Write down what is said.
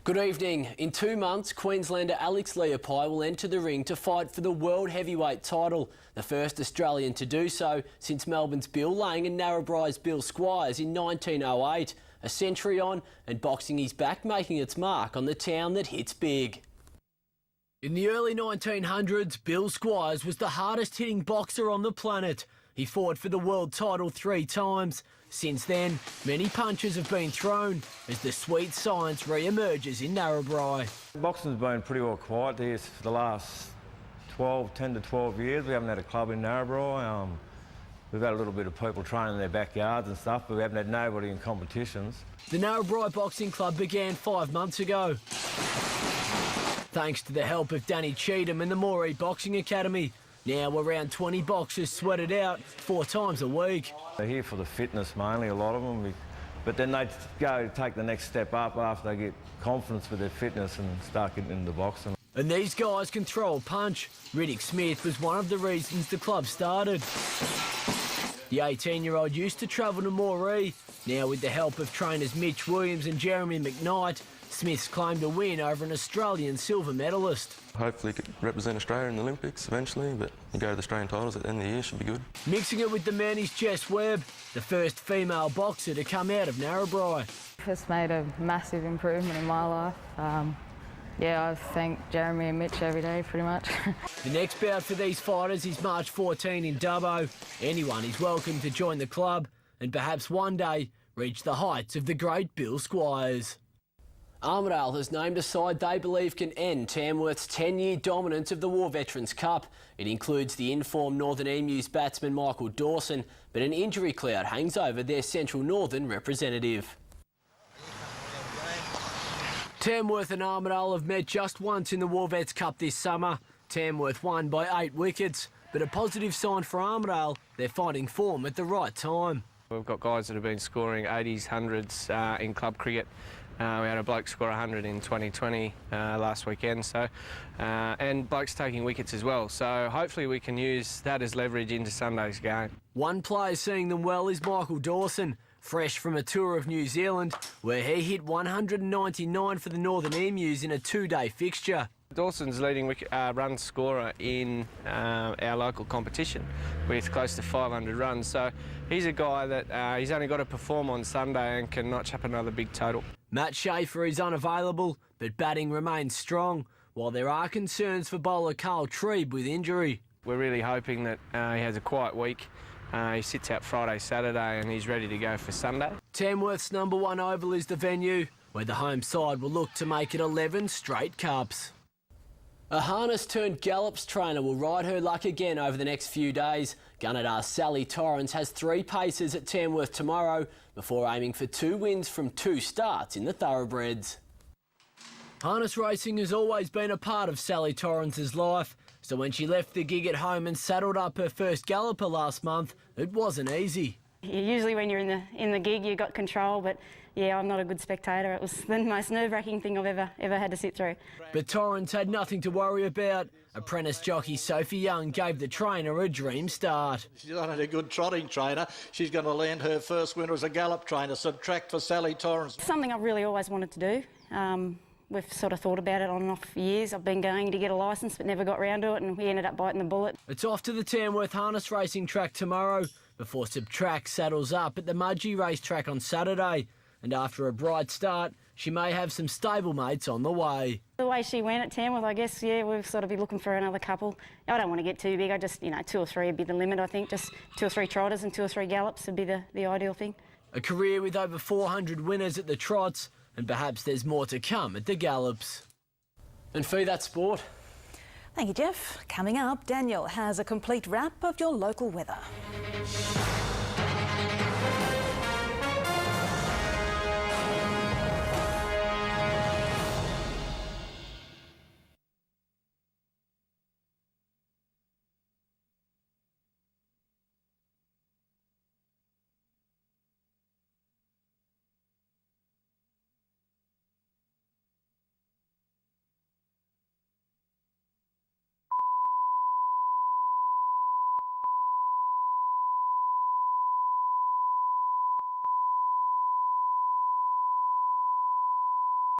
Good evening. In 2 months, Queenslander Alex Leapai will enter the ring to fight for the world heavyweight title, the first Australian to do so since Melbourne's Bill Lang and Narrabri's Bill Squires in 1908. A century on, and boxing is back making its mark on the town that hits big. In the early 1900s, Bill Squires was the hardest hitting boxer on the planet. He fought for the world title 3 times. Since then, many punches have been thrown as the sweet science re-emerges in Narrabri. Boxing's been pretty well quiet here for the last 10 to 12 years. We haven't had a club in Narrabri. We've had a little bit of people training in their backyards and stuff, but we haven't had nobody in competitions. The Narrabri Boxing Club began 5 months ago, thanks to the help of Danny Cheatham and the Moree Boxing Academy. Now around 20 boxers sweat it out 4 times a week. They're here for the fitness mainly, a lot of them, but then they go take the next step up after they get confidence with their fitness and start getting into boxing. And these guys can throw a punch. Riddick Smith was one of the reasons the club started. The 18-year-old used to travel to Moree. Now with the help of trainers Mitch Williams and Jeremy McKnight, Smith's claimed a win over an Australian silver medalist. Hopefully could represent Australia in the Olympics eventually, but you go to the Australian titles at the end of the year, should be good. Mixing it with the man is Jess Webb, the first female boxer to come out of Narrabri. It's made a massive improvement in my life. I thank Jeremy and Mitch every day, pretty much. The next bout for these fighters is March 14 in Dubbo. Anyone is welcome to join the club and perhaps one day reach the heights of the great Bill Squires. Armidale has named a side they believe can end Tamworth's 10-year dominance of the War Veterans Cup. It includes the informed Northern Emus batsman Michael Dawson, but an injury cloud hangs over their Central Northern representative. Tamworth and Armidale have met just once in the War Vets Cup this summer. Tamworth won by 8 wickets, but a positive sign for Armidale, they're finding form at the right time. We've got guys that have been scoring 80s, 100s in club cricket. We had a bloke score 100 in 2020 last weekend, and blokes taking wickets as well. So hopefully we can use that as leverage into Sunday's game. One player seeing them well is Michael Dawson, fresh from a tour of New Zealand, where he hit 199 for the Northern Emus in a 2-day fixture. Dawson's leading run scorer in our local competition with close to 500 runs. So he's a guy that he's only got to perform on Sunday and can notch up another big total. Matt Schaefer is unavailable, but batting remains strong, while there are concerns for bowler Carl Treeb with injury. We're really hoping that he has a quiet week. He sits out Friday, Saturday, and he's ready to go for Sunday. Tamworth's #1 Oval is the venue, where the home side will look to make it 11 straight cups. A harness-turned-gallops trainer will ride her luck again over the next few days. Gunnedah Sally Torrance has 3 paces at Tamworth tomorrow before aiming for 2 wins from 2 starts in the thoroughbreds. Harness racing has always been a part of Sally Torrance's life, so when she left the gig at home and saddled up her first galloper last month, it wasn't easy. Usually when you're in the gig, you've got control, but yeah, I'm not a good spectator. It was the most nerve-wracking thing I've ever had to sit through. But Torrance had nothing to worry about. Apprentice jockey Sophie Young gave the trainer a dream start. She's not a good trotting trainer. She's going to land her first winner as a gallop trainer. Subtract for Sally Torrance. Something I've really always wanted to do. We've sort of thought about it on and off for years. I've been going to get a licence but never got round to it, and we ended up biting the bullet. It's off to the Tamworth harness racing track tomorrow before Subtract saddles up at the Mudgee racetrack on Saturday. And after a bright start, she may have some stablemates on the way. The way she went at Tamworth, I guess, yeah, we'll sort of be looking for another couple. I don't want to get too big. I just, 2 or 3 would be the limit, I think. Just 2 or 3 trotters and 2 or 3 gallops would be the ideal thing. A career with over 400 winners at the trots, and perhaps there's more to come at the gallops. And Fee, that's sport. Thank you, Jeff. Coming up, Daniel has a complete wrap of your local weather.